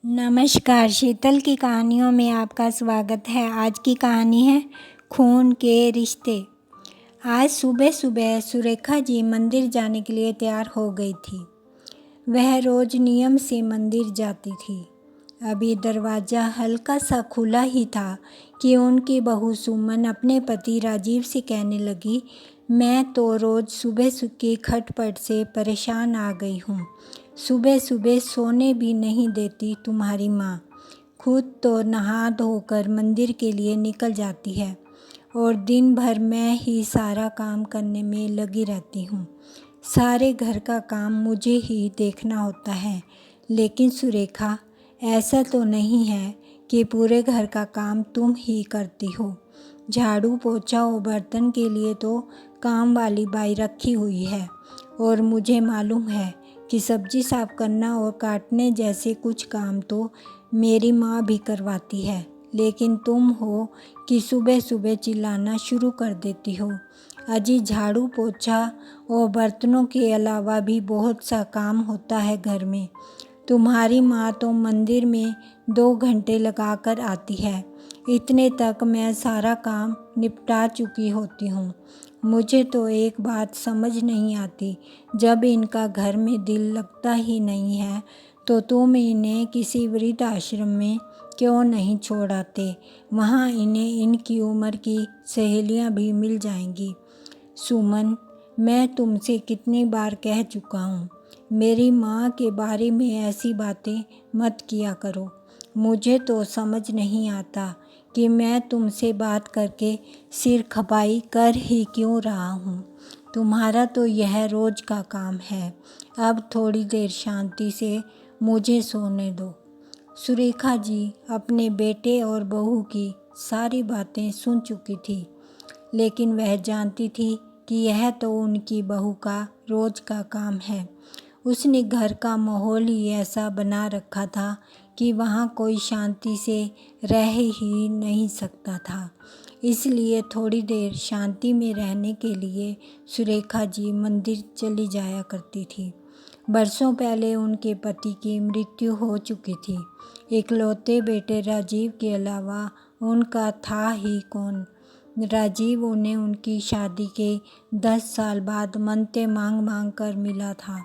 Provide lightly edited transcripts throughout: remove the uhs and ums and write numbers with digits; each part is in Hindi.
नमस्कार। शीतल की कहानियों में आपका स्वागत है। आज की कहानी है खून के रिश्ते। आज सुबह सुबह सुरेखा जी मंदिर जाने के लिए तैयार हो गई थी। वह रोज नियम से मंदिर जाती थी। अभी दरवाज़ा हल्का सा खुला ही था कि उनकी बहू सुमन अपने पति राजीव से कहने लगी, मैं तो रोज़ सुबह की खटपट से परेशान आ गई हूँ। सुबह सुबह सोने भी नहीं देती तुम्हारी माँ। खुद तो नहा धोकर मंदिर के लिए निकल जाती है और दिन भर मैं ही सारा काम करने में लगी रहती हूँ। सारे घर का काम मुझे ही देखना होता है। लेकिन सुरेखा, ऐसा तो नहीं है कि पूरे घर का काम तुम ही करती हो। झाड़ू पोछा और बर्तन के लिए तो काम वाली बाई रखी हुई है और मुझे मालूम है कि सब्जी साफ करना और काटने जैसे कुछ काम तो मेरी माँ भी करवाती है। लेकिन तुम हो कि सुबह सुबह चिल्लाना शुरू कर देती हो। अजी, झाड़ू पोछा और बर्तनों के अलावा भी बहुत सा काम होता है घर में। तुम्हारी माँ तो मंदिर में 2 घंटे लगाकर आती है। इतने तक मैं सारा काम निपटा चुकी होती हूँ। मुझे तो एक बात समझ नहीं आती, जब इनका घर में दिल लगता ही नहीं है तो तुम इन्हें किसी वृद्ध आश्रम में क्यों नहीं छोड़ आते। वहाँ इन्हें इनकी उम्र की सहेलियाँ भी मिल जाएंगी। सुमन, मैं तुमसे कितनी बार कह चुका हूँ, मेरी माँ के बारे में ऐसी बातें मत किया करो। मुझे तो समझ नहीं आता कि मैं तुमसे बात करके सिर खपाई कर ही क्यों रहा हूँ। तुम्हारा तो यह रोज़ का काम है। अब थोड़ी देर शांति से मुझे सोने दो। सुरेखा जी अपने बेटे और बहू की सारी बातें सुन चुकी थी, लेकिन वह जानती थी कि यह तो उनकी बहू का रोज़ का काम है। उसने घर का माहौल ही ऐसा बना रखा था कि वहाँ कोई शांति से रह ही नहीं सकता था। इसलिए थोड़ी देर शांति में रहने के लिए सुरेखा जी मंदिर चली जाया करती थी। बरसों पहले उनके पति की मृत्यु हो चुकी थी। इकलौते बेटे राजीव के अलावा उनका था ही कौन। राजीव उन्हें उनकी शादी के 10 साल बाद मन्नतें मांग मांग कर मिला था।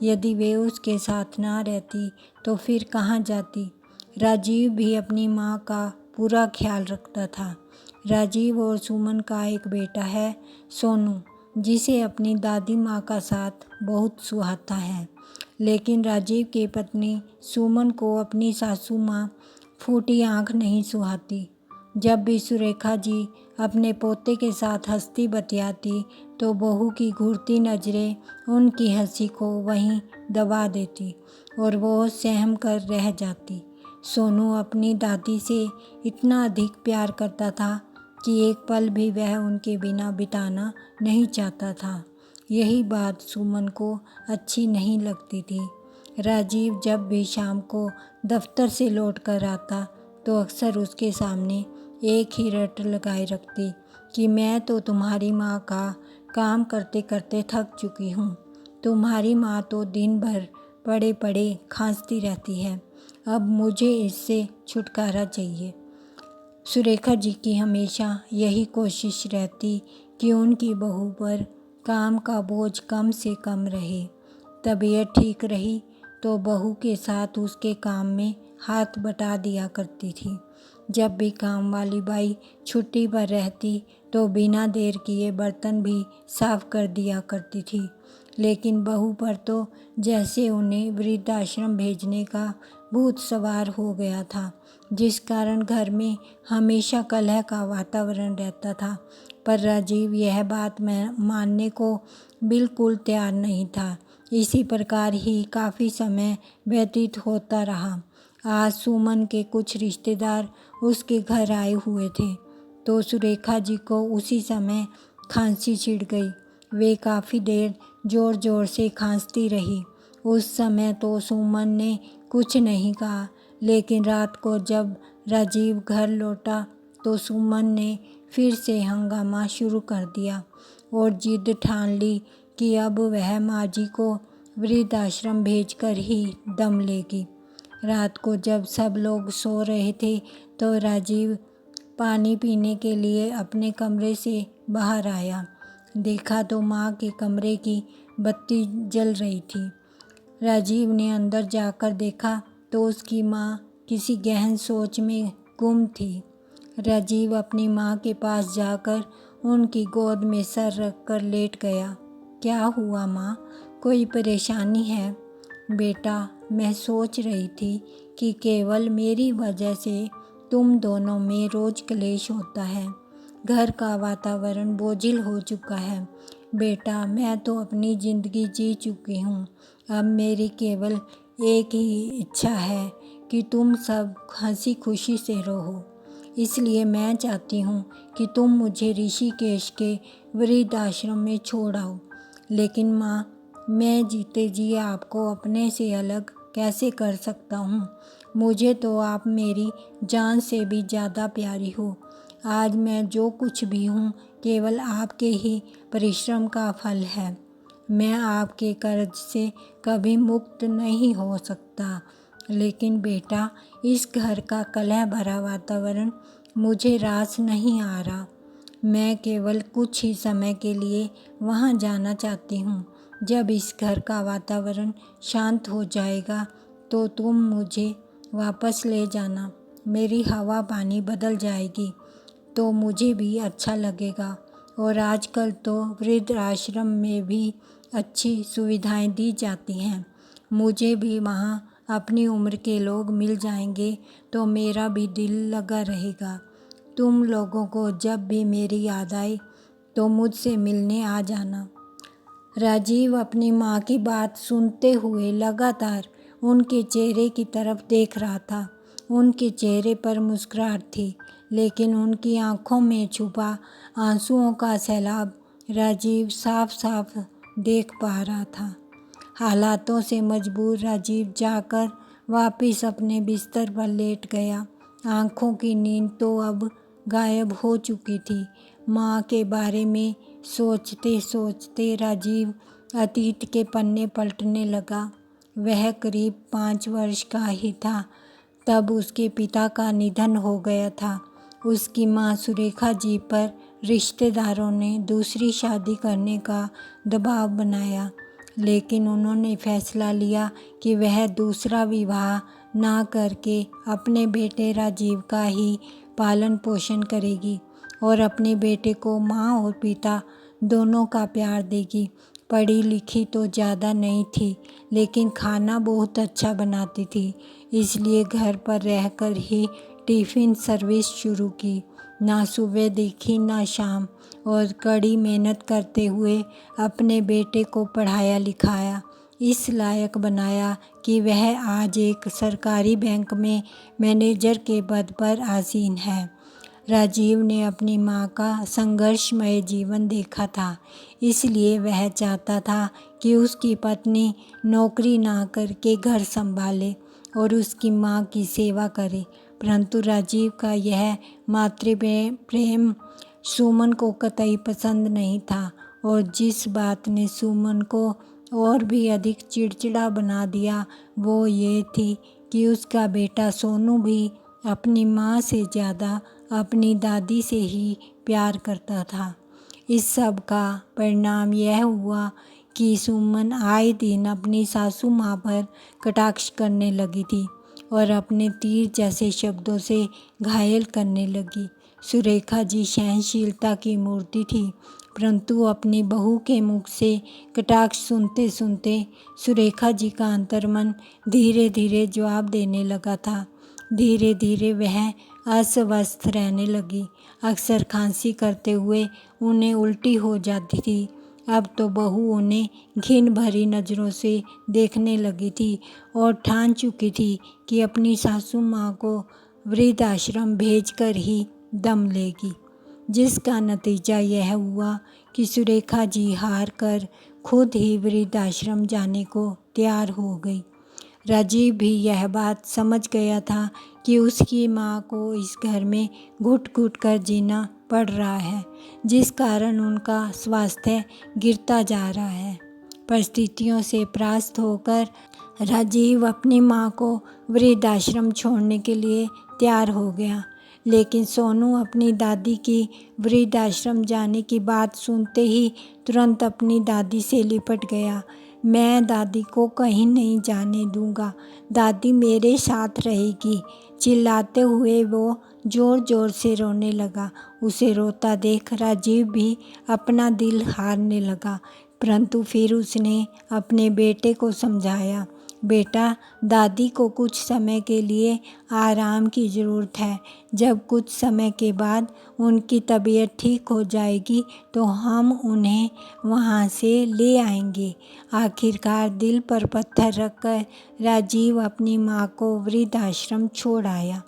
यदि वे उसके साथ ना रहती तो फिर कहाँ जाती। राजीव भी अपनी माँ का पूरा ख्याल रखता था। राजीव और सुमन का एक बेटा है, सोनू, जिसे अपनी दादी माँ का साथ बहुत सुहाता है। लेकिन राजीव की पत्नी सुमन को अपनी सासू माँ फूटी आँख नहीं सुहाती। जब भी सुरेखा जी अपने पोते के साथ हंसती बतियाती तो बहू की घूरती नज़रें उनकी हंसी को वहीं दबा देती और वो सहम कर रह जाती। सोनू अपनी दादी से इतना अधिक प्यार करता था कि एक पल भी वह उनके बिना बिताना नहीं चाहता था। यही बात सुमन को अच्छी नहीं लगती थी। राजीव जब भी शाम को दफ्तर से लौट कर आता तो अक्सर उसके सामने एक ही रट लगाए रखती कि मैं तो तुम्हारी माँ का काम करते करते थक चुकी हूँ। तुम्हारी माँ तो दिन भर पड़े पड़े खांसती रहती है। अब मुझे इससे छुटकारा चाहिए। सुरेखा जी की हमेशा यही कोशिश रहती कि उनकी बहू पर काम का बोझ कम से कम रहे। तबीयत ठीक रही तो बहू के साथ उसके काम में हाथ बटा दिया करती थी। जब भी काम वाली बाई छुट्टी पर रहती तो बिना देर किए बर्तन भी साफ कर दिया करती थी। लेकिन बहू पर तो जैसे उन्हें वृद्धाश्रम भेजने का भूत सवार हो गया था, जिस कारण घर में हमेशा कलह का वातावरण रहता था। पर राजीव यह बात मानने को बिल्कुल तैयार नहीं था। इसी प्रकार ही काफ़ी समय व्यतीत होता रहा। आज सुमन के कुछ रिश्तेदार उसके घर आए हुए थे तो सुरेखा जी को उसी समय खांसी छिड़ गई। वे काफ़ी देर ज़ोर ज़ोर से खांसती रही। उस समय तो सुमन ने कुछ नहीं कहा, लेकिन रात को जब राजीव घर लौटा तो सुमन ने फिर से हंगामा शुरू कर दिया और जिद ठान ली कि अब वह माँ जी को वृद्धाश्रम भेजकर ही दम लेगी। रात को जब सब लोग सो रहे थे तो राजीव पानी पीने के लिए अपने कमरे से बाहर आया। देखा तो माँ के कमरे की बत्ती जल रही थी। राजीव ने अंदर जाकर देखा तो उसकी माँ किसी गहन सोच में गुम थी। राजीव अपनी माँ के पास जाकर उनकी गोद में सर रखकर लेट गया। क्या हुआ माँ, कोई परेशानी है? बेटा, मैं सोच रही थी कि केवल मेरी वजह से तुम दोनों में रोज क्लेश होता है। घर का वातावरण बोझिल हो चुका है। बेटा, मैं तो अपनी ज़िंदगी जी चुकी हूँ। अब मेरी केवल एक ही इच्छा है कि तुम सब हंसी खुशी से रहो। इसलिए मैं चाहती हूँ कि तुम मुझे ऋषिकेश के वृद्धाश्रम में छोड़ आओ। लेकिन माँ, मैं जीते जी आपको अपने से अलग कैसे कर सकता हूँ? मुझे तो आप मेरी जान से भी ज़्यादा प्यारी हो। आज मैं जो कुछ भी हूँ केवल आपके ही परिश्रम का फल है। मैं आपके कर्ज से कभी मुक्त नहीं हो सकता। लेकिन बेटा, इस घर का कलह भरा वातावरण मुझे रास नहीं आ रहा। मैं केवल कुछ ही समय के लिए वहाँ जाना चाहती हूँ। जब इस घर का वातावरण शांत हो जाएगा तो तुम मुझे वापस ले जाना। मेरी हवा पानी बदल जाएगी तो मुझे भी अच्छा लगेगा। और आजकल तो वृद्धाश्रम में भी अच्छी सुविधाएं दी जाती हैं। मुझे भी वहाँ अपनी उम्र के लोग मिल जाएंगे तो मेरा भी दिल लगा रहेगा। तुम लोगों को जब भी मेरी याद आए तो मुझसे मिलने आ जाना। राजीव अपनी माँ की बात सुनते हुए लगातार उनके चेहरे की तरफ देख रहा था। उनके चेहरे पर मुस्कुराहट थी, लेकिन उनकी आंखों में छुपा आंसुओं का सैलाब राजीव साफ साफ देख पा रहा था। हालातों से मजबूर राजीव जाकर वापस अपने बिस्तर पर लेट गया। आंखों की नींद तो अब गायब हो चुकी थी। माँ के बारे में सोचते सोचते राजीव अतीत के पन्ने पलटने लगा। वह करीब 5 वर्ष का ही था तब उसके पिता का निधन हो गया था। उसकी माँ सुरेखा जी पर रिश्तेदारों ने दूसरी शादी करने का दबाव बनाया, लेकिन उन्होंने फैसला लिया कि वह दूसरा विवाह ना करके अपने बेटे राजीव का ही पालन पोषण करेगी और अपने बेटे को माँ और पिता दोनों का प्यार देगी। पढ़ी लिखी तो ज़्यादा नहीं थी, लेकिन खाना बहुत अच्छा बनाती थी, इसलिए घर पर रहकर ही टिफ़िन सर्विस शुरू की। ना सुबह देखी ना शाम, और कड़ी मेहनत करते हुए अपने बेटे को पढ़ाया लिखाया, इस लायक बनाया कि वह आज एक सरकारी बैंक में मैनेजर के पद पर आसीन है। राजीव ने अपनी माँ का संघर्षमय जीवन देखा था, इसलिए वह चाहता था कि उसकी पत्नी नौकरी ना करके घर संभाले और उसकी माँ की सेवा करे। परंतु राजीव का यह मातृ प्रेम सुमन को कतई पसंद नहीं था, और जिस बात ने सुमन को और भी अधिक चिड़चिड़ा बना दिया वो ये थी कि उसका बेटा सोनू भी अपनी माँ से ज़्यादा अपनी दादी से ही प्यार करता था। इस सब का परिणाम यह हुआ कि सुमन आए दिन अपनी सासू माँ पर कटाक्ष करने लगी थी और अपने तीर जैसे शब्दों से घायल करने लगी। सुरेखा जी सहनशीलता की मूर्ति थी, परंतु अपनी बहू के मुख से कटाक्ष सुनते सुनते सुरेखा जी का अंतर्मन धीरे धीरे जवाब देने लगा था। धीरे धीरे वह अस्वस्थ रहने लगी। अक्सर खांसी करते हुए उन्हें उल्टी हो जाती थी। अब तो बहू उन्हें घिन भरी नज़रों से देखने लगी थी और ठान चुकी थी कि अपनी सासू माँ को वृद्धाश्रम भेजकर ही दम लेगी, जिसका नतीजा यह हुआ कि सुरेखा जी हार कर खुद ही वृद्धाश्रम जाने को तैयार हो गई। राजीव भी यह बात समझ गया था कि उसकी माँ को इस घर में घुट घुट कर जीना पड़ रहा है, जिस कारण उनका स्वास्थ्य गिरता जा रहा है। परिस्थितियों से परास्त होकर राजीव अपनी माँ को वृद्धाश्रम छोड़ने के लिए तैयार हो गया। लेकिन सोनू अपनी दादी की वृद्धाश्रम जाने की बात सुनते ही तुरंत अपनी दादी से लिपट गया। मैं दादी को कहीं नहीं जाने दूंगा, दादी मेरे साथ रहेगी। चिल्लाते हुए वो ज़ोर ज़ोर से रोने लगा। उसे रोता देख राजीव भी अपना दिल हारने लगा, परंतु फिर उसने अपने बेटे को समझाया, बेटा, दादी को कुछ समय के लिए आराम की ज़रूरत है। जब कुछ समय के बाद उनकी तबीयत ठीक हो जाएगी तो हम उन्हें वहाँ से ले आएंगे। आखिरकार दिल पर पत्थर रखकर राजीव अपनी माँ को वृद्धाश्रम छोड़ आया।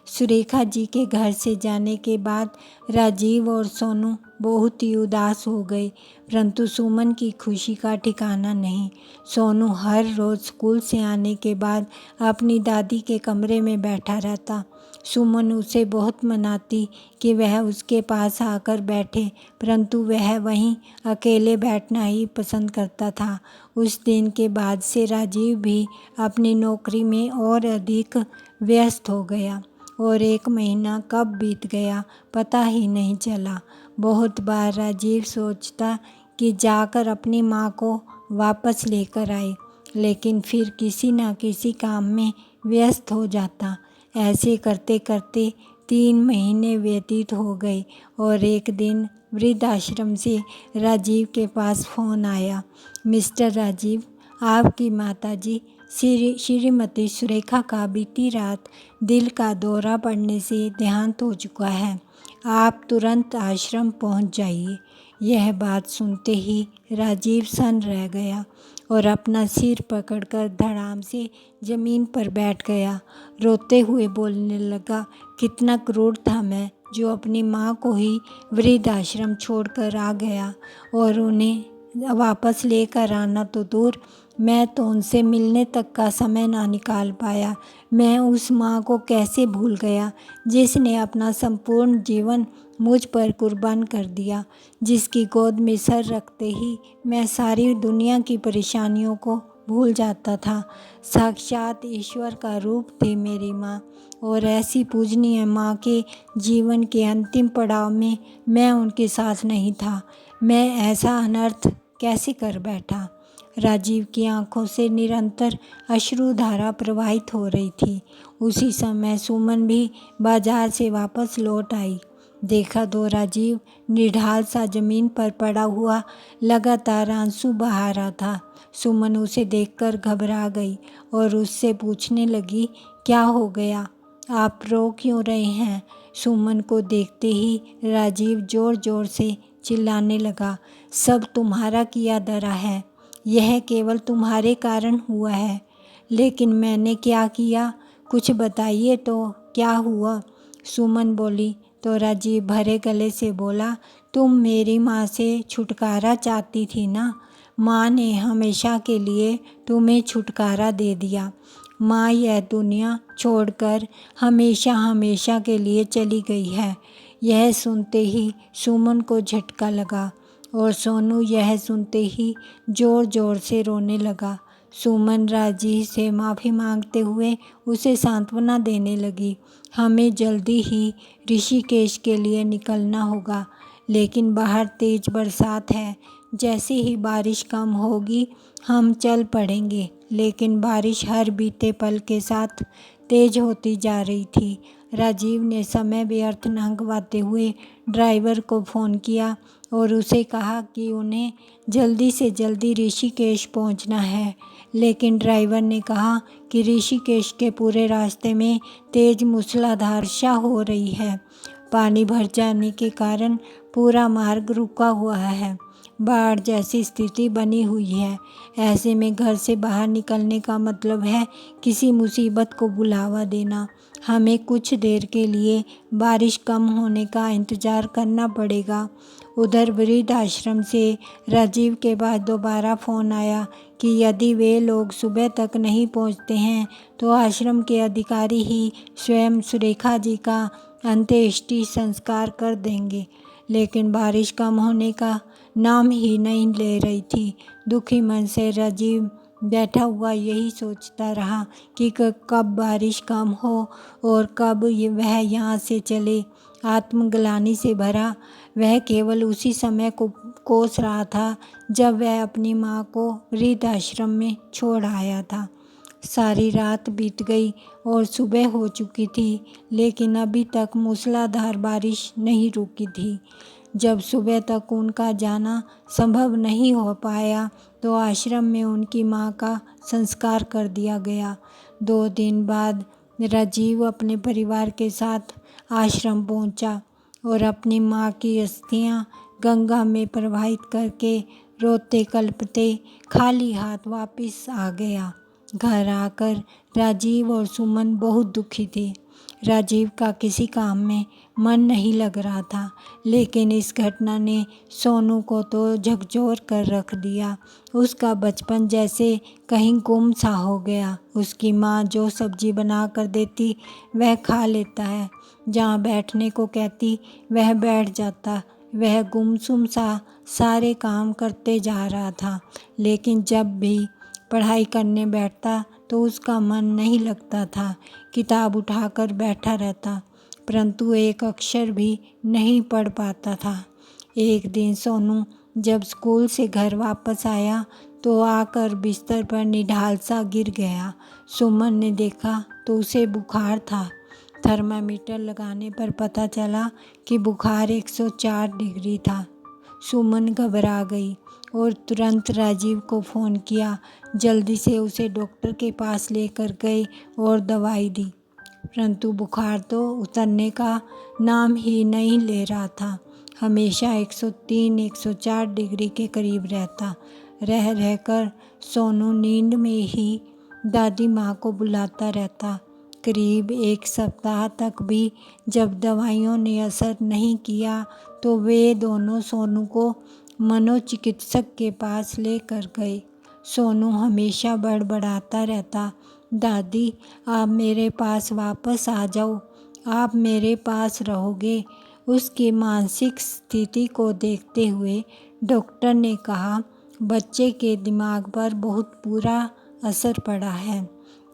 सुरेखा जी के घर से जाने के बाद राजीव और सोनू बहुत ही उदास हो गए, परंतु सुमन की खुशी का ठिकाना नहीं। सोनू हर रोज़ स्कूल से आने के बाद अपनी दादी के कमरे में बैठा रहता। सुमन उसे बहुत मनाती कि वह उसके पास आकर बैठे, परंतु वह वहीं अकेले बैठना ही पसंद करता था। उस दिन के बाद से राजीव भी अपनी नौकरी में और अधिक व्यस्त हो गया और 1 महीना कब बीत गया पता ही नहीं चला। बहुत बार राजीव सोचता कि जाकर अपनी माँ को वापस लेकर आए, लेकिन फिर किसी न किसी काम में व्यस्त हो जाता। ऐसे करते करते 3 महीने व्यतीत हो गए और एक दिन वृद्धाश्रम से राजीव के पास फ़ोन आया। मिस्टर राजीव, आपकी माताजी श्रीमती सुरेखा का बीती रात दिल का दौरा पड़ने से देहांत हो चुका है। आप तुरंत आश्रम पहुंच जाइए। यह बात सुनते ही राजीव सन्न रह गया और अपना सिर पकड़कर धड़ाम से ज़मीन पर बैठ गया। रोते हुए बोलने लगा, कितना क्रूर था मैं, जो अपनी माँ को ही वृद्धाश्रम छोड़कर आ गया और उन्हें वापस लेकर आना तो दूर, मैं तो उनसे मिलने तक का समय ना निकाल पाया। मैं उस माँ को कैसे भूल गया जिसने अपना संपूर्ण जीवन मुझ पर कुर्बान कर दिया, जिसकी गोद में सर रखते ही मैं सारी दुनिया की परेशानियों को भूल जाता था। साक्षात ईश्वर का रूप थी मेरी माँ, और ऐसी पूजनीय माँ के जीवन के अंतिम पड़ाव में मैं उनके साथ नहीं था। मैं ऐसा अनर्थ कैसे कर बैठा। राजीव की आंखों से निरंतर अश्रुधारा प्रवाहित हो रही थी। उसी समय सुमन भी बाजार से वापस लौट आई। देखा तो राजीव निढाल सा जमीन पर पड़ा हुआ लगातार आंसू बहा रहा था। सुमन उसे देखकर घबरा गई और उससे पूछने लगी, क्या हो गया, आप रो क्यों रहे हैं। सुमन को देखते ही राजीव ज़ोर ज़ोर से चिल्लाने लगा, सब तुम्हारा किया धरा है, यह केवल तुम्हारे कारण हुआ है। लेकिन मैंने क्या किया, कुछ बताइए तो, क्या हुआ। सुमन बोली तो राजीव भरे गले से बोला, तुम मेरी माँ से छुटकारा चाहती थी ना, माँ ने हमेशा के लिए तुम्हें छुटकारा दे दिया। माँ यह दुनिया छोड़कर हमेशा हमेशा के लिए चली गई है। यह सुनते ही सुमन को झटका लगा और सोनू यह सुनते ही ज़ोर ज़ोर से रोने लगा। सुमन राजीव से माफ़ी मांगते हुए उसे सांत्वना देने लगी। हमें जल्दी ही ऋषिकेश के लिए निकलना होगा, लेकिन बाहर तेज़ बरसात है। जैसे ही बारिश कम होगी हम चल पड़ेंगे। लेकिन बारिश हर बीते पल के साथ तेज होती जा रही थी। राजीव ने समय व्यर्थ न गंवाते हुए ड्राइवर को फ़ोन किया और उसे कहा कि उन्हें जल्दी से जल्दी ऋषिकेश पहुंचना है। लेकिन ड्राइवर ने कहा कि ऋषिकेश के पूरे रास्ते में तेज मूसलाधार वर्षा हो रही है। पानी भर जाने के कारण पूरा मार्ग रुका हुआ है। बाढ़ जैसी स्थिति बनी हुई है। ऐसे में घर से बाहर निकलने का मतलब है किसी मुसीबत को बुलावा देना। हमें कुछ देर के लिए बारिश कम होने का इंतज़ार करना पड़ेगा। उधर वृद्धाश्रम से राजीव के पास दोबारा फ़ोन आया कि यदि वे लोग सुबह तक नहीं पहुंचते हैं तो आश्रम के अधिकारी ही स्वयं सुरेखा जी का अंत्येष्टि संस्कार कर देंगे। लेकिन बारिश कम होने का नाम ही नहीं ले रही थी। दुखी मन से राजीव बैठा हुआ यही सोचता रहा कि कब बारिश कम हो और कब वह यहाँ से चले। आत्मग्लानि से भरा वह केवल उसी समय को कोस रहा था जब वह अपनी माँ को वृद्धाश्रम में छोड़ आया था। सारी रात बीत गई और सुबह हो चुकी थी, लेकिन अभी तक मूसलाधार बारिश नहीं रुकी थी। जब सुबह तक उनका जाना संभव नहीं हो पाया तो आश्रम में उनकी माँ का संस्कार कर दिया गया। 2 दिन बाद राजीव अपने परिवार के साथ आश्रम पहुँचा और अपनी माँ की अस्थियाँ गंगा में प्रवाहित करके रोते कल्पते खाली हाथ वापस आ गया। घर आकर राजीव और सुमन बहुत दुखी थे। राजीव का किसी काम में मन नहीं लग रहा था, लेकिन इस घटना ने सोनू को तो झकझोर कर रख दिया। उसका बचपन जैसे कहीं गुम सा हो गया। उसकी माँ जो सब्जी बना कर देती वह खा लेता है, जहाँ बैठने को कहती वह बैठ जाता। वह गुमसुम सा सारे काम करते जा रहा था, लेकिन जब भी पढ़ाई करने बैठता तो उसका मन नहीं लगता था। किताब उठाकर बैठा रहता, परंतु एक अक्षर भी नहीं पढ़ पाता था। एक दिन सोनू जब स्कूल से घर वापस आया तो आकर बिस्तर पर निढाल सा गिर गया। सुमन ने देखा तो उसे बुखार था। थर्मामीटर लगाने पर पता चला कि बुखार 104 डिग्री था। सुमन घबरा गई और तुरंत राजीव को फ़ोन किया। जल्दी से उसे डॉक्टर के पास लेकर गए और दवाई दी, परंतु बुखार तो उतरने का नाम ही नहीं ले रहा था। हमेशा 103-104 डिग्री के करीब रहता। रह रहकर सोनू नींद में ही दादी माँ को बुलाता रहता। करीब 1 सप्ताह तक भी जब दवाइयों ने असर नहीं किया तो वे दोनों सोनू को मनोचिकित्सक के पास लेकर गए। सोनू हमेशा बड़बड़ाता रहता, दादी आप मेरे पास वापस आ जाओ, आप मेरे पास रहोगे। उसकी मानसिक स्थिति को देखते हुए डॉक्टर ने कहा, बच्चे के दिमाग पर बहुत बुरा असर पड़ा है।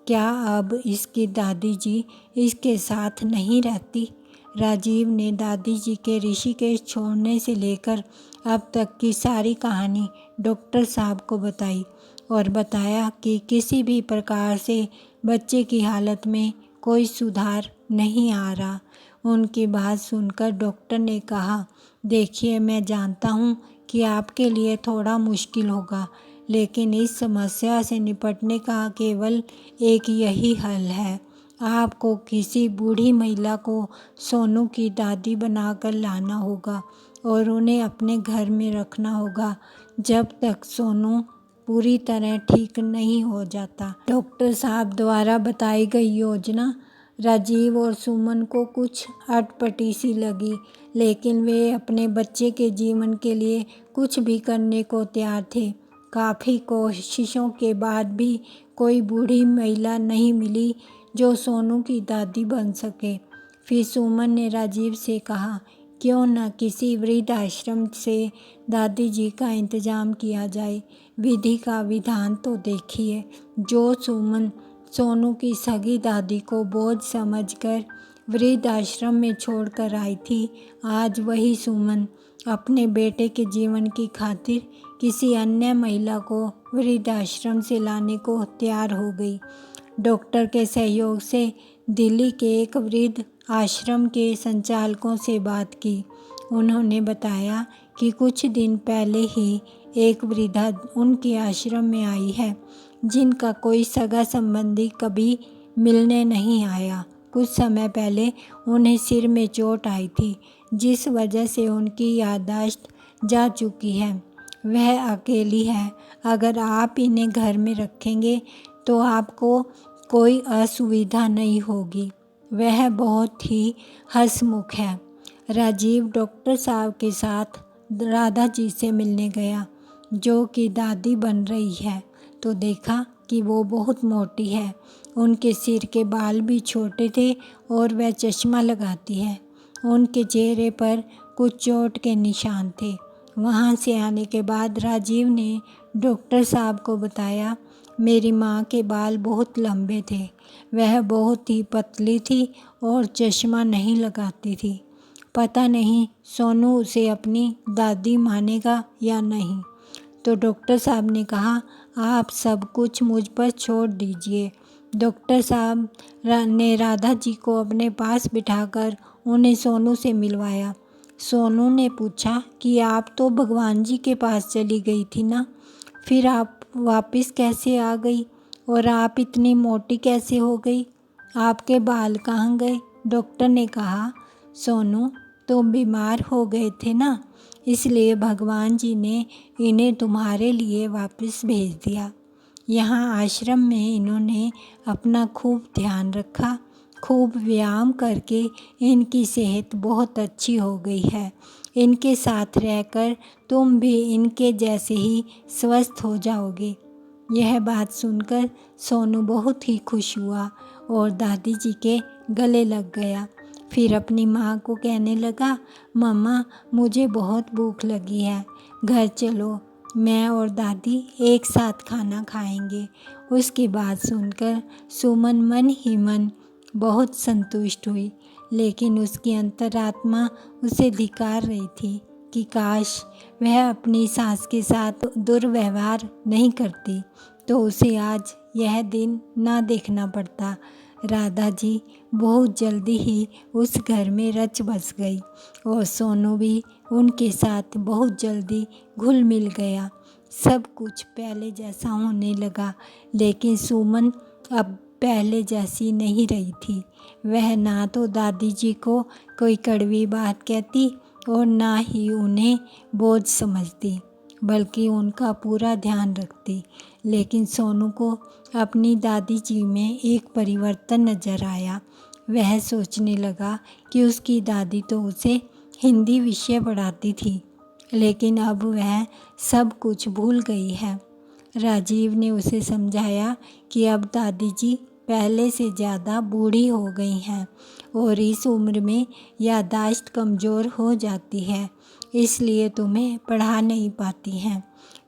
क्या अब इसकी दादी जी इसके साथ नहीं रहती? राजीव ने दादी जी के ऋषिकेश छोड़ने से लेकर अब तक की सारी कहानी डॉक्टर साहब को बताई और बताया कि किसी भी प्रकार से बच्चे की हालत में कोई सुधार नहीं आ रहा। उनकी बात सुनकर डॉक्टर ने कहा, देखिए मैं जानता हूँ कि आपके लिए थोड़ा मुश्किल होगा, लेकिन इस समस्या से निपटने का केवल एक यही हल है। आपको किसी बूढ़ी महिला को सोनू की दादी बनाकर लाना होगा और उन्हें अपने घर में रखना होगा जब तक सोनू पूरी तरह ठीक नहीं हो जाता। डॉक्टर साहब द्वारा बताई गई योजना राजीव और सुमन को कुछ अटपटी सी लगी, लेकिन वे अपने बच्चे के जीवन के लिए कुछ भी करने को तैयार थे। काफ़ी कोशिशों के बाद भी कोई बूढ़ी महिला नहीं मिली जो सोनू की दादी बन सके। फिर सुमन ने राजीव से कहा, क्यों न किसी वृद्धाश्रम से दादी जी का इंतज़ाम किया जाए। विधि का विधान तो देखिए। जो सुमन सोनू की सगी दादी को बोझ समझकर वृद्धाश्रम में छोड़कर आई थी, आज वही सुमन अपने बेटे के जीवन की खातिर किसी अन्य महिला को वृद्धाश्रम से लाने को तैयार हो गई। डॉक्टर के सहयोग से दिल्ली के एक वृद्ध आश्रम के संचालकों से बात की। उन्होंने बताया कि कुछ दिन पहले ही एक वृद्धा उनके आश्रम में आई है, जिनका कोई सगा संबंधी कभी मिलने नहीं आया। कुछ समय पहले उन्हें सिर में चोट आई थी, जिस वजह से उनकी याददाश्त जा चुकी है। वह अकेली है। अगर आप इन्हें घर में रखेंगे तो आपको कोई असुविधा नहीं होगी। वह बहुत ही हंसमुख है। राजीव डॉक्टर साहब के साथ राधा जी से मिलने गया, जो कि दादी बन रही है, तो देखा कि वो बहुत मोटी है। उनके सिर के बाल भी छोटे थे और वह चश्मा लगाती है। उनके चेहरे पर कुछ चोट के निशान थे। वहाँ से आने के बाद राजीव ने डॉक्टर साहब को बताया, मेरी माँ के बाल बहुत लंबे थे, वह बहुत ही पतली थी और चश्मा नहीं लगाती थी। पता नहीं सोनू उसे अपनी दादी मानेगा या नहीं। तो डॉक्टर साहब ने कहा, आप सब कुछ मुझ पर छोड़ दीजिए। डॉक्टर साहब ने राधा जी को अपने पास बिठाकर उन्हें सोनू से मिलवाया। सोनू ने पूछा कि आप तो भगवान जी के पास चली गई थी ना, फिर आप वापस कैसे आ गई और आप इतनी मोटी कैसे हो गई? आपके बाल कहाँ गए? डॉक्टर ने कहा, सोनू तुम बीमार हो गए थे ना, इसलिए भगवान जी ने इन्हें तुम्हारे लिए वापस भेज दिया। यहाँ आश्रम में इन्होंने अपना खूब ध्यान रखा, खूब व्यायाम करके इनकी सेहत बहुत अच्छी हो गई है। इनके साथ रहकर तुम भी इनके जैसे ही स्वस्थ हो जाओगे। यह बात सुनकर सोनू बहुत ही खुश हुआ और दादी जी के गले लग गया। फिर अपनी माँ को कहने लगा, मम्मा मुझे बहुत भूख लगी है, घर चलो, मैं और दादी एक साथ खाना खाएंगे। उसकी बात सुनकर सुमन मन ही मन बहुत संतुष्ट हुई, लेकिन उसकी अंतरात्मा उसे धिक्कार रही थी कि काश वह अपनी सास के साथ दुर्व्यवहार नहीं करती तो उसे आज यह दिन ना देखना पड़ता। राधा जी बहुत जल्दी ही उस घर में रच बस गई और सोनू भी उनके साथ बहुत जल्दी घुल मिल गया। सब कुछ पहले जैसा होने लगा, लेकिन सुमन अब पहले जैसी नहीं रही थी। वह ना तो दादी जी को कोई कड़वी बात कहती और ना ही उन्हें बोझ समझती, बल्कि उनका पूरा ध्यान रखती। लेकिन सोनू को अपनी दादी जी में एक परिवर्तन नज़र आया। वह सोचने लगा कि उसकी दादी तो उसे हिंदी विषय पढ़ाती थी, लेकिन अब वह सब कुछ भूल गई है। राजीव ने उसे समझाया कि अब दादी जी पहले से ज़्यादा बूढ़ी हो गई हैं और इस उम्र में याददाश्त कमज़ोर हो जाती है, इसलिए तुम्हें पढ़ा नहीं पाती हैं।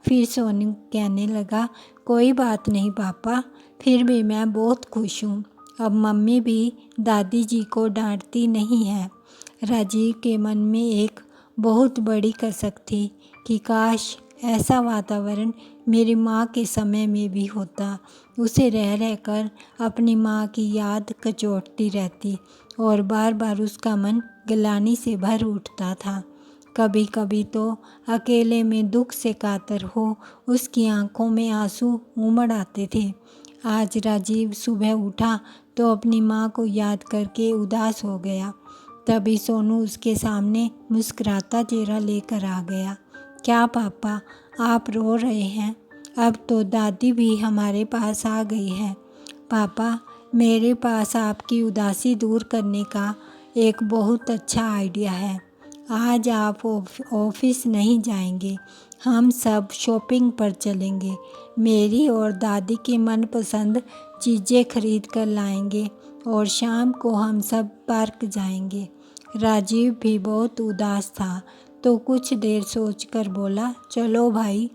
फिर सोनू कहने लगा, कोई बात नहीं पापा, फिर भी मैं बहुत खुश हूँ। अब मम्मी भी दादी जी को डांटती नहीं है। राजीव के मन में एक बहुत बड़ी कसक थी कि काश ऐसा वातावरण मेरी माँ के समय में भी होता। उसे रह रहकर अपनी माँ की याद कचोटती रहती और बार बार उसका मन ग्लानि से भर उठता था। कभी कभी तो अकेले में दुख से कातर हो उसकी आंखों में आंसू उमड़ आते थे। आज राजीव सुबह उठा तो अपनी माँ को याद करके उदास हो गया। तभी सोनू उसके सामने मुस्कुराता चेहरा लेकर आ गया। क्या पापा, आप रो रहे हैं? अब तो दादी भी हमारे पास आ गई है। पापा, मेरे पास आपकी उदासी दूर करने का एक बहुत अच्छा आइडिया है। आज आप ऑफिस नहीं जाएंगे, हम सब शॉपिंग पर चलेंगे। मेरी और दादी की मनपसंद चीज़ें खरीद कर लाएंगे और शाम को हम सब पार्क जाएंगे। राजीव भी बहुत उदास था, तो कुछ देर सोचकर बोला, चलो भाई,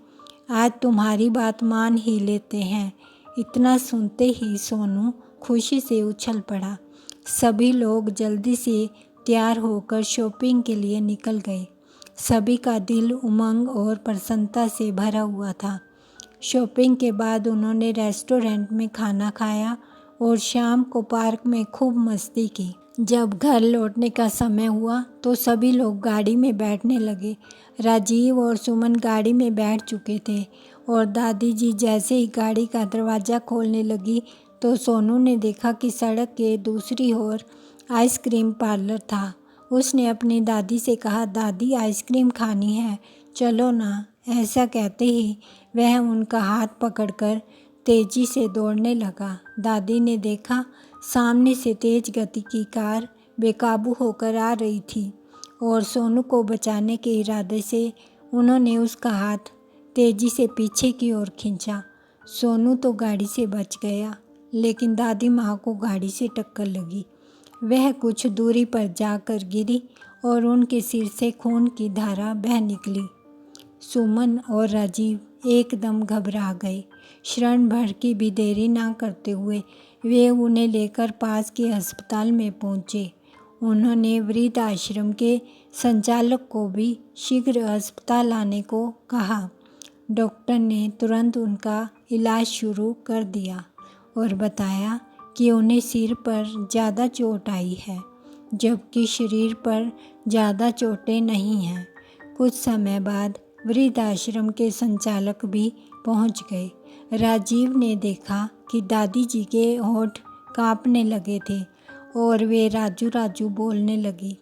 आज तुम्हारी बात मान ही लेते हैं। इतना सुनते ही सोनू खुशी से उछल पड़ा। सभी लोग जल्दी से तैयार होकर शॉपिंग के लिए निकल गए। सभी का दिल उमंग और प्रसन्नता से भरा हुआ था। शॉपिंग के बाद उन्होंने रेस्टोरेंट में खाना खाया और शाम को पार्क में खूब मस्ती की। जब घर लौटने का समय हुआ तो सभी लोग गाड़ी में बैठने लगे। राजीव और सुमन गाड़ी में बैठ चुके थे और दादी जी जैसे ही गाड़ी का दरवाज़ा खोलने लगी तो सोनू ने देखा कि सड़क के दूसरी ओर आइसक्रीम पार्लर था। उसने अपनी दादी से कहा, दादी आइसक्रीम खानी है, चलो ना। ऐसा कहते ही वह उनका हाथ पकड़कर तेज़ी से दौड़ने लगा। दादी ने देखा सामने से तेज गति की कार बेकाबू होकर आ रही थी और सोनू को बचाने के इरादे से उन्होंने उसका हाथ तेज़ी से पीछे की ओर खींचा। सोनू तो गाड़ी से बच गया, लेकिन दादी माँ को गाड़ी से टक्कर लगी। वह कुछ दूरी पर जाकर गिरी और उनके सिर से खून की धारा बह निकली। सुमन और राजीव एकदम घबरा गए। क्षण भर की भी देरी ना करते हुए वे उन्हें लेकर पास के अस्पताल में पहुंचे। उन्होंने वृद्ध आश्रम के संचालक को भी शीघ्र अस्पताल आने को कहा। डॉक्टर ने तुरंत उनका इलाज शुरू कर दिया और बताया कि उन्हें सिर पर ज़्यादा चोट आई है, जबकि शरीर पर ज़्यादा चोटें नहीं हैं। कुछ समय बाद वृद्ध आश्रम के संचालक भी पहुंच गए। राजीव ने देखा कि दादी जी के होंठ कांपने लगे थे और वे राजू राजू बोलने लगी।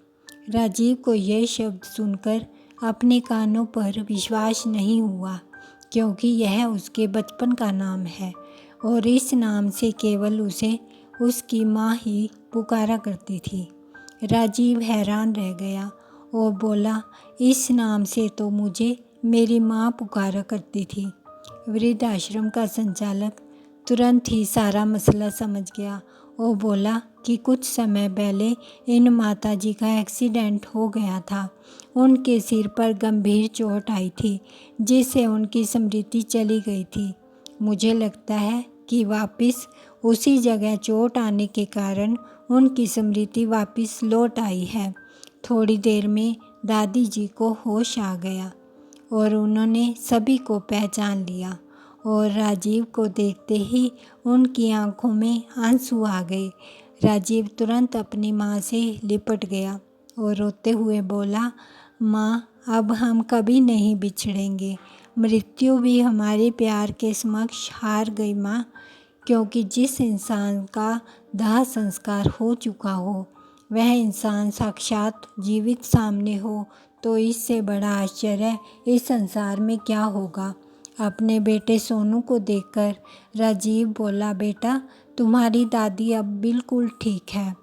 राजीव को यह शब्द सुनकर अपने कानों पर विश्वास नहीं हुआ, क्योंकि यह उसके बचपन का नाम है और इस नाम से केवल उसे उसकी माँ ही पुकारा करती थी। राजीव हैरान रह गया और बोला, इस नाम से तो मुझे मेरी माँ पुकारा करती थी। वृद्ध आश्रम का संचालक तुरंत ही सारा मसला समझ गया और बोला कि कुछ समय पहले इन माताजी का एक्सीडेंट हो गया था। उनके सिर पर गंभीर चोट आई थी, जिससे उनकी स्मृति चली गई थी। मुझे लगता है कि वापस उसी जगह चोट आने के कारण उनकी स्मृति वापस लौट आई है। थोड़ी देर में दादी जी को होश आ गया और उन्होंने सभी को पहचान लिया और राजीव को देखते ही उनकी आंखों में आंसू आ गए। राजीव तुरंत अपनी माँ से लिपट गया और रोते हुए बोला, माँ, अब हम कभी नहीं बिछड़ेंगे। मृत्यु भी हमारे प्यार के समक्ष हार गई माँ, क्योंकि जिस इंसान का दाह संस्कार हो चुका हो वह इंसान साक्षात जीवित सामने हो तो इससे बड़ा आश्चर्य इस संसार में क्या होगा। अपने बेटे सोनू को देखकर राजीव बोला, बेटा, तुम्हारी दादी अब बिल्कुल ठीक है।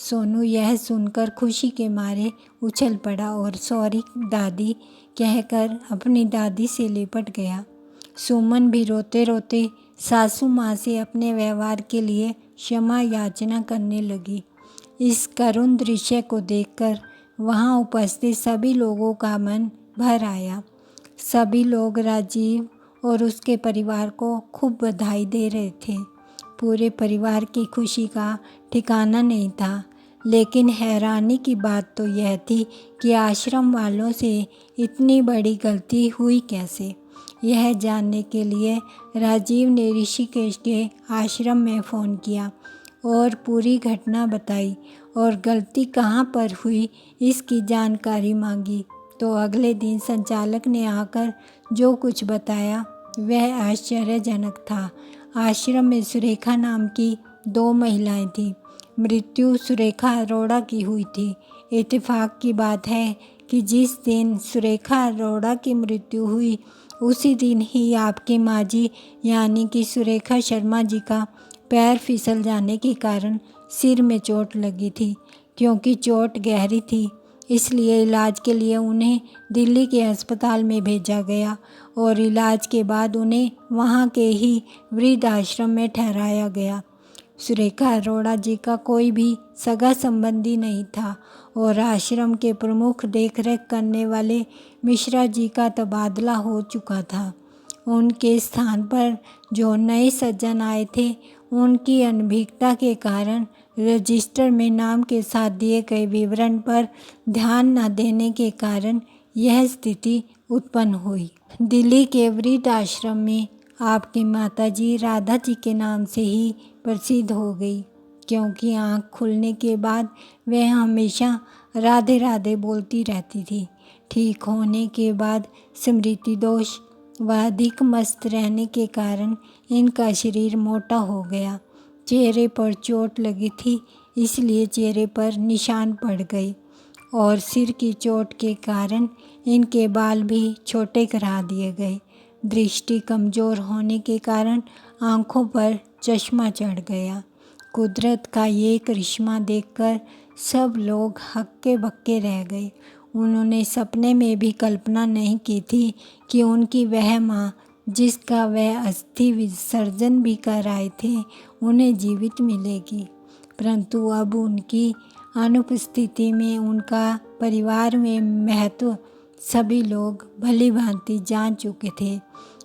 सोनू यह सुनकर खुशी के मारे उछल पड़ा और सॉरी दादी कहकर अपनी दादी से लिपट गया। सुमन भी रोते रोते सासू माँ से अपने व्यवहार के लिए क्षमा याचना करने लगी। इस करुण दृश्य को देखकर वहाँ उपस्थित सभी लोगों का मन भर आया। सभी लोग राजीव और उसके परिवार को खूब बधाई दे रहे थे। पूरे परिवार की खुशी का ठिकाना नहीं था। लेकिन हैरानी की बात तो यह थी कि आश्रम वालों से इतनी बड़ी गलती हुई कैसे। यह जानने के लिए राजीव ने ऋषिकेश के आश्रम में फ़ोन किया और पूरी घटना बताई और गलती कहाँ पर हुई इसकी जानकारी मांगी। तो अगले दिन संचालक ने आकर जो कुछ बताया वह आश्चर्यजनक था। आश्रम में सुरेखा नाम की 2 महिलाएं थीं। मृत्यु सुरेखा अरोड़ा की हुई थी। इत्तेफाक की बात है कि जिस दिन सुरेखा अरोड़ा की मृत्यु हुई उसी दिन ही आपकी माँ जी यानी कि सुरेखा शर्मा जी का पैर फिसल जाने के कारण सिर में चोट लगी थी। क्योंकि चोट गहरी थी इसलिए इलाज के लिए उन्हें दिल्ली के अस्पताल में भेजा गया और इलाज के बाद उन्हें वहाँ के ही वृद्ध आश्रम में ठहराया गया। सुरेखा अरोड़ा जी का कोई भी सगा संबंधी नहीं था और आश्रम के प्रमुख देखरेख करने वाले मिश्रा जी का तबादला हो चुका था। उनके स्थान पर जो नए सज्जन आए थे उनकी अनभिज्ञता के कारण रजिस्टर में नाम के साथ दिए गए विवरण पर ध्यान न देने के कारण यह स्थिति उत्पन्न हुई। दिल्ली के वृद्ध आश्रम में आपकी माताजी राधा जी के नाम से ही प्रसिद्ध हो गई, क्योंकि आँख खुलने के बाद वह हमेशा राधे राधे बोलती रहती थी। ठीक होने के बाद स्मृति दोष व अधिक मस्त रहने के कारण इनका शरीर मोटा हो गया। चेहरे पर चोट लगी थी इसलिए चेहरे पर निशान पड़ गए और सिर की चोट के कारण इनके बाल भी छोटे करा दिए गए। दृष्टि कमज़ोर होने के कारण आँखों पर चश्मा चढ़ गया। कुदरत का ये करिश्मा देखकर सब लोग हक्के बक्के रह गए। उन्होंने सपने में भी कल्पना नहीं की थी कि उनकी वह माँ जिसका वह अस्थि विसर्जन भी कर आए थे उन्हें जीवित मिलेगी। परंतु अब उनकी अनुपस्थिति में उनका परिवार में महत्व सभी लोग भली भांति जान चुके थे।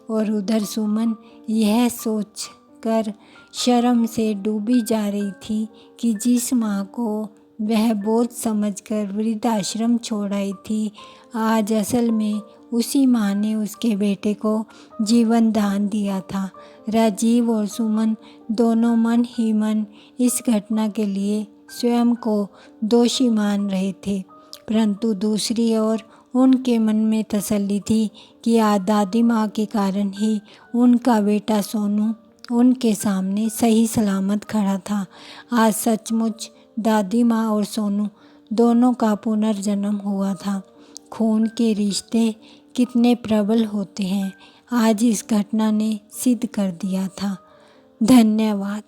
और उधर सुमन यह सोच कर शर्म से डूबी जा रही थी कि जिस माँ को वह बोझ समझकर वृद्धाश्रम छोड़ आई थी, आज असल में उसी माँ ने उसके बेटे को जीवन दान दिया था। राजीव और सुमन दोनों मन ही मन इस घटना के लिए स्वयं को दोषी मान रहे थे, परंतु दूसरी ओर उनके मन में तसल्ली थी कि आज दादी माँ के कारण ही उनका बेटा सोनू उनके सामने सही सलामत खड़ा था। आज सचमुच दादी माँ और सोनू दोनों का पुनर्जन्म हुआ था। खून के रिश्ते कितने प्रबल होते हैं, आज इस घटना ने सिद्ध कर दिया था। धन्यवाद।